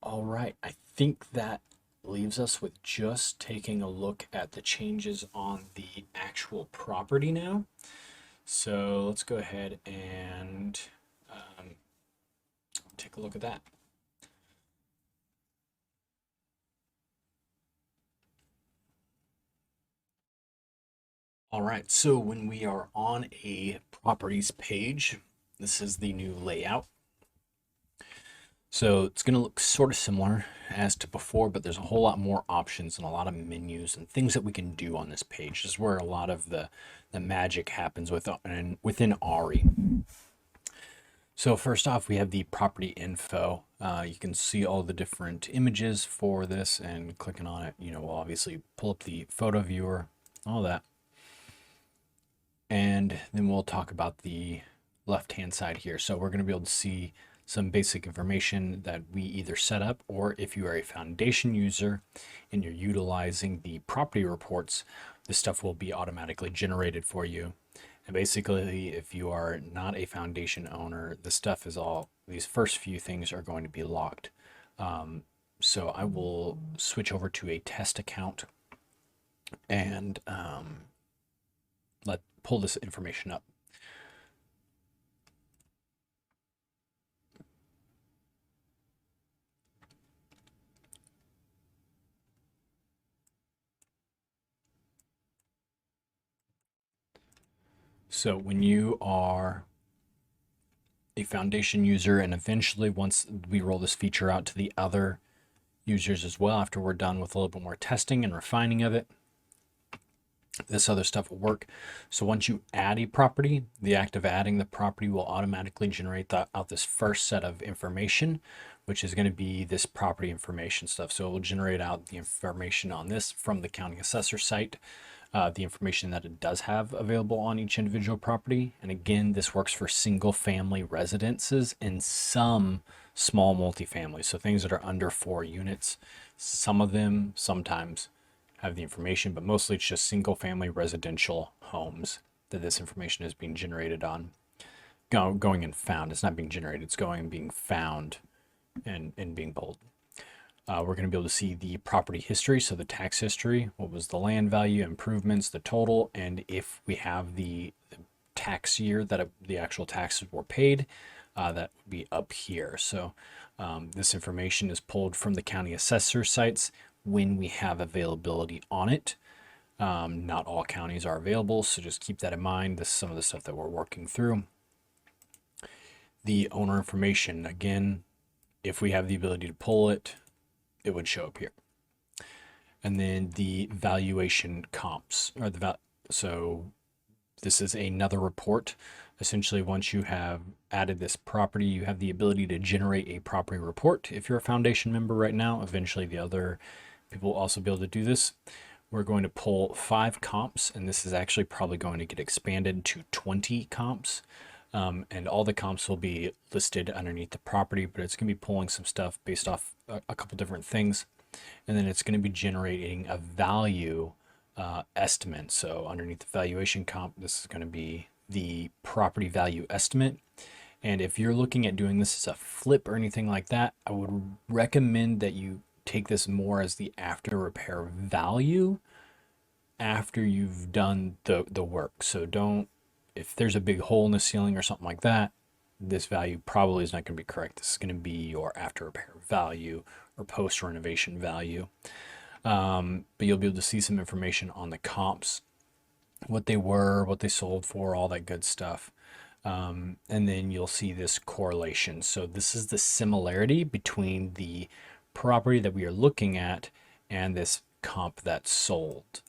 All right, I think that leaves us with just taking a look at the changes on the actual property now. So let's go ahead and take a look at that. All right, so when we are on a properties page, this is the new layout. So it's going to look sort of similar as to before, but there's a whole lot more options and a lot of menus and things that we can do on this page. This is where a lot of the magic happens within Areii. So first off, we have the property info. You can see all the different images for this, and clicking on it, will obviously pull up the photo viewer, all that. And then we'll talk about the left-hand side here. So we're going to be able to see some basic information that we either set up, or if you are a foundation user and you're utilizing the property reports, this stuff will be automatically generated for you. And basically, if you are not a foundation owner, the stuff is these first few things are going to be locked. So I will switch over to a test account and pull this information up. So when you are a foundation user, and eventually once we roll this feature out to the other users as well, after we're done with a little bit more testing and refining of it, this other stuff will work. So once you add a property, the act of adding the property will automatically generate out this first set of information, which is going to be this property information stuff. So it will generate out the information on this from the county assessor site, the information that it does have available on each individual property. And again, this works for single family residences and some small multifamily. So things that are under 4 units. Some of them sometimes have the information, but mostly it's just single family residential homes that this information is being generated on. Going and found. It's not being generated, it's going and being found and being pulled. We're going to be able to see the property history, so the tax history, what was the land value, improvements, the total, and if we have the tax year that the actual taxes were paid, that would be up here. So this information is pulled from the county assessor sites when we have availability on it. Not all counties are available, so just keep that in mind. This is some of the stuff that we're working through. The owner information, again, if we have the ability to pull it, it would show up here. And then the valuation comps, or so this is another report. Essentially, once you have added this property, you have the ability to generate a property report. If you're a foundation member right now, eventually the other people will also be able to do this. We're going to pull 5 comps, and this is actually probably going to get expanded to 20 comps. And all the comps will be listed underneath the property, but it's going to be pulling some stuff based off a couple different things. And then it's going to be generating a value estimate. So underneath the valuation comp, this is going to be the property value estimate. And if you're looking at doing this as a flip or anything like that, I would recommend that you take this more as the after repair value after you've done the work. So if there's a big hole in the ceiling or something like that, this value probably is not going to be correct. This is going to be your after repair value or post renovation value. But you'll be able to see some information on the comps, what they were, what they sold for, all that good stuff. And then you'll see this correlation. So this is the similarity between the property that we are looking at and this comp that's sold.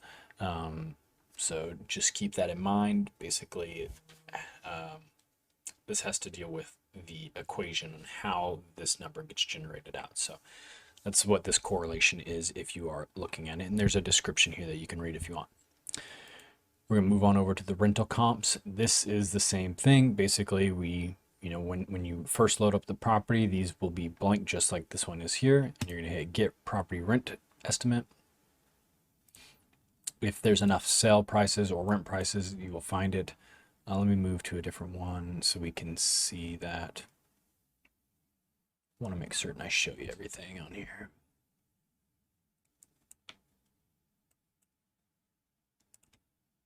So just keep that in mind. Basically, this has to deal with the equation and how this number gets generated out. So that's what this correlation is if you are looking at it. And there's a description here that you can read if you want. We're going to move on over to the rental comps. This is the same thing. Basically, when you first load up the property, these will be blank just like this one is here. And you're going to hit get property rent estimate. If there's enough sale prices or rent prices, you will find it. Let me move to a different one so we can see that. want to make certain I show you everything on here.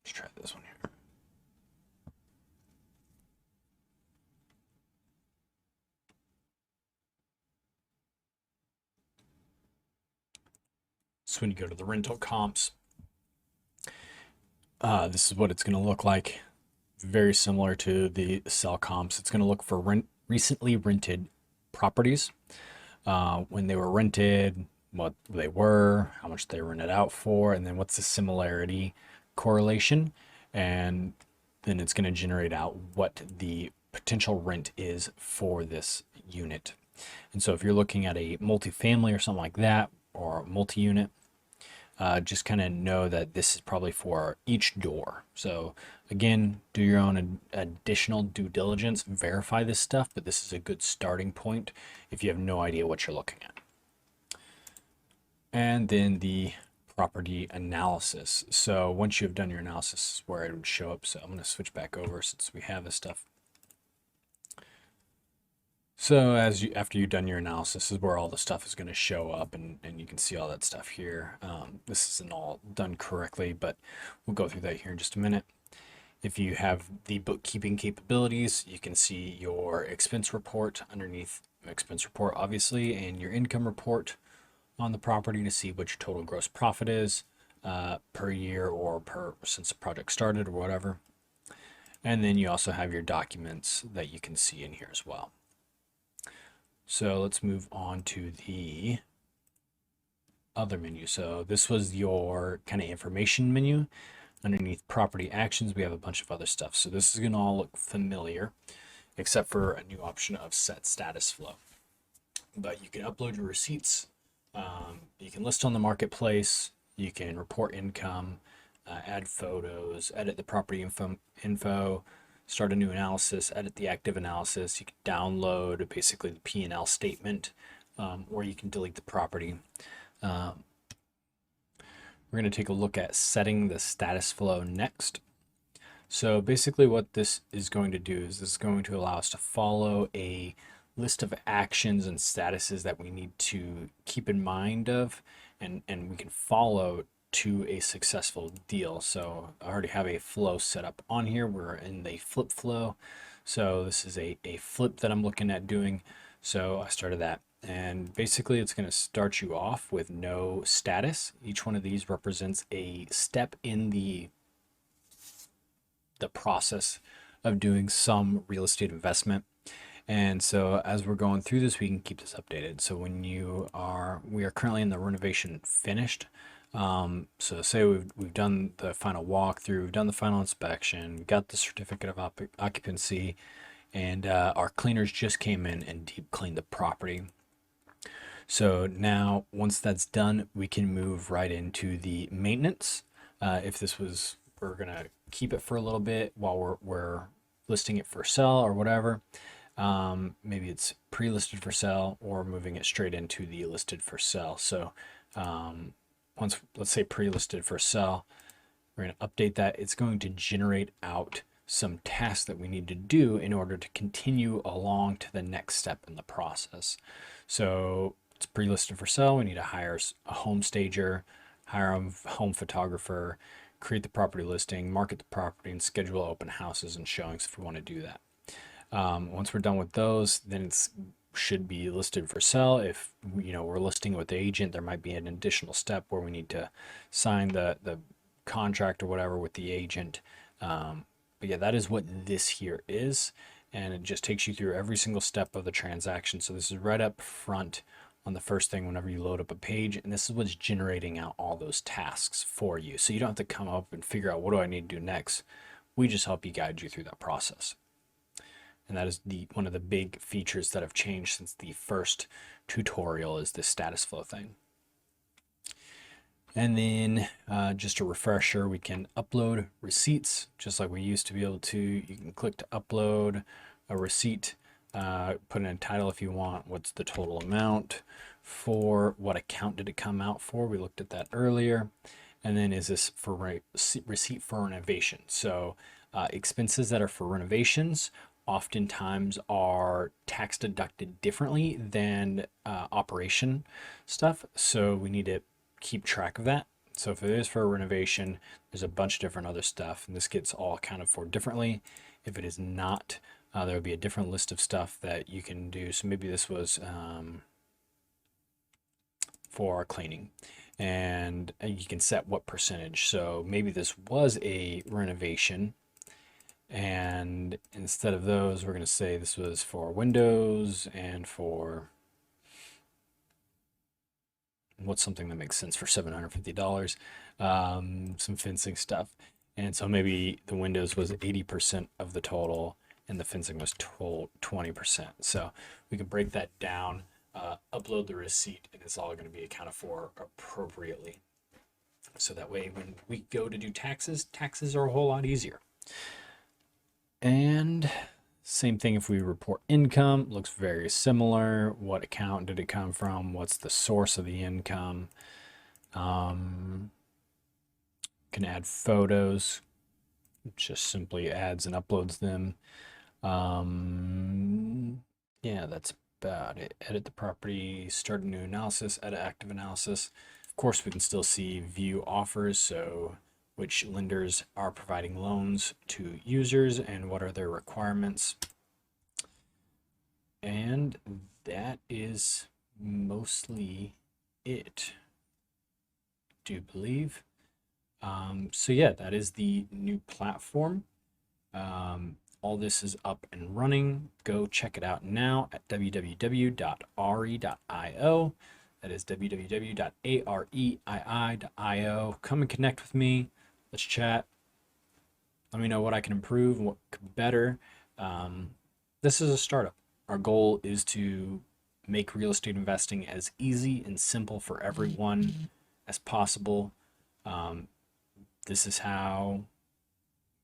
Let's try this one here. So when you go to the rental comps, this is what it's going to look like. Very similar to the sell comps. It's going to look for recently rented properties, when they were rented, what they were, how much they rented out for, and then what's the similarity correlation. And then it's going to generate out what the potential rent is for this unit. And so if you're looking at a multifamily or something like that, or multi-unit, just kind of know that this is probably for each door. So again, do your own additional due diligence, verify this stuff, but this is a good starting point if you have no idea what you're looking at. And then the property analysis. So once you've done your analysis, this is where it would show up. So I'm going to switch back over since we have this stuff. So after you've done your analysis, is where all the stuff is going to show up, and you can see all that stuff here. This isn't all done correctly, but we'll go through that here in just a minute. If you have the bookkeeping capabilities, you can see your expense report underneath expense report, obviously, and your income report on the property to see what your total gross profit is per year or since the project started or whatever. And then you also have your documents that you can see in here as well. So let's move on to the other menu. So this was your kind of information menu. Underneath property actions, we have a bunch of other stuff. So this is going to all look familiar, except for a new option of set status flow. But you can upload your receipts. You can list on the marketplace. You can report income, add photos, edit the property info, start a new analysis, edit the active analysis. You can download basically the P&L statement, or you can delete the property. We're going to take a look at setting the status flow next. So basically what this is going to do is this is going to allow us to follow a list of actions and statuses that we need to keep in mind of, and we can follow to a successful deal. So I already have a flow set up on here. We're in the flip flow. So this is a flip that I'm looking at doing. So I started that. And basically it's going to start you off with no status. Each one of these represents a step in the process of doing some real estate investment. And so as we're going through this, we can keep this updated. So when we are currently in the renovation finished. So say we've done the final walkthrough, we've done the final inspection, got the certificate of occupancy, and our cleaners just came in and deep cleaned the property. So now once that's done, we can move right into the maintenance. We're gonna keep it for a little bit while we're listing it for sale or whatever. Maybe it's pre-listed for sale or moving it straight into the listed for sale. So once, let's say pre-listed for sale, we're going to update that. It's going to generate out some tasks that we need to do in order to continue along to the next step in the process. So it's pre-listed for sale. We need to hire a home stager, hire a home photographer, create the property listing, market the property, and schedule open houses and showings if we want to do that. Once we're done with those, then it's should be listed for sale. If we're listing with the agent, there might be an additional step where we need to sign the contract or whatever with the agent. But yeah, that is what this here is, and it just takes you through every single step of the transaction. So this is right up front on the first thing whenever you load up a page, and this is what's generating out all those tasks for you. So you don't have to come up and figure out what do I need to do next. We just help you guide you through that process. And that is one of the big features that have changed since the first tutorial is this status flow thing. And then just a refresher, we can upload receipts just like we used to be able to. You can click to upload a receipt, put in a title if you want, what's the total amount, for what account did it come out for, we looked at that earlier. And then is this for receipt for renovation? So expenses that are for renovations oftentimes are tax deducted differently than operation stuff. So we need to keep track of that. So if it is for a renovation, there's a bunch of different other stuff, and this gets all accounted for differently. If it is not, there will be a different list of stuff that you can do. So maybe this was for cleaning, and you can set what percentage. So maybe this was a renovation, and instead of those, we're going to say this was for windows and for what's something that makes sense for $750, some fencing stuff. And so maybe the windows was 80% of the total and the fencing was 20%. So we can break that down, upload the receipt, and it's all going to be accounted for appropriately. So that way when we go to do taxes, taxes are a whole lot easier. And same thing if we report income, looks very similar. What account did it come from? What's the source of the income? Can add photos, just simply adds and uploads them. Yeah, that's about it. Edit the property, start a new analysis, edit active analysis. Of course, we can still see view offers, so which lenders are providing loans to users and what are their requirements. And that is mostly it, do you believe? So yeah, that is the new platform. All this is up and running. Go check it out now at www.areii.io. That is www.areii.io. Come and connect with me. Let's chat. Let me know what I can improve and what could be better. This is a startup. Our goal is to make real estate investing as easy and simple for everyone as possible. This is how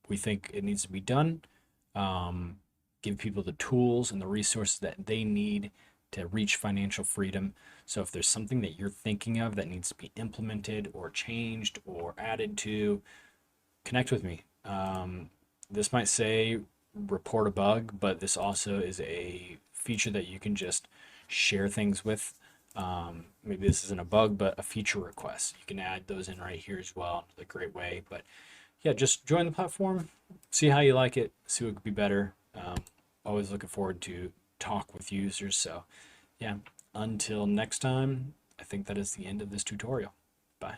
we think it needs to be done. Give people the tools and the resources that they need to reach financial freedom. So if there's something that you're thinking of that needs to be implemented or changed or added to, connect with me. This might say report a bug, but this also is a feature that you can just share things with. Maybe this isn't a bug, but a feature request. You can add those in right here as well. Another great way. But yeah, just join the platform, see how you like it, see what could be better. Always looking forward to talk with users. So yeah, until next time, I think that is the end of this tutorial. Bye.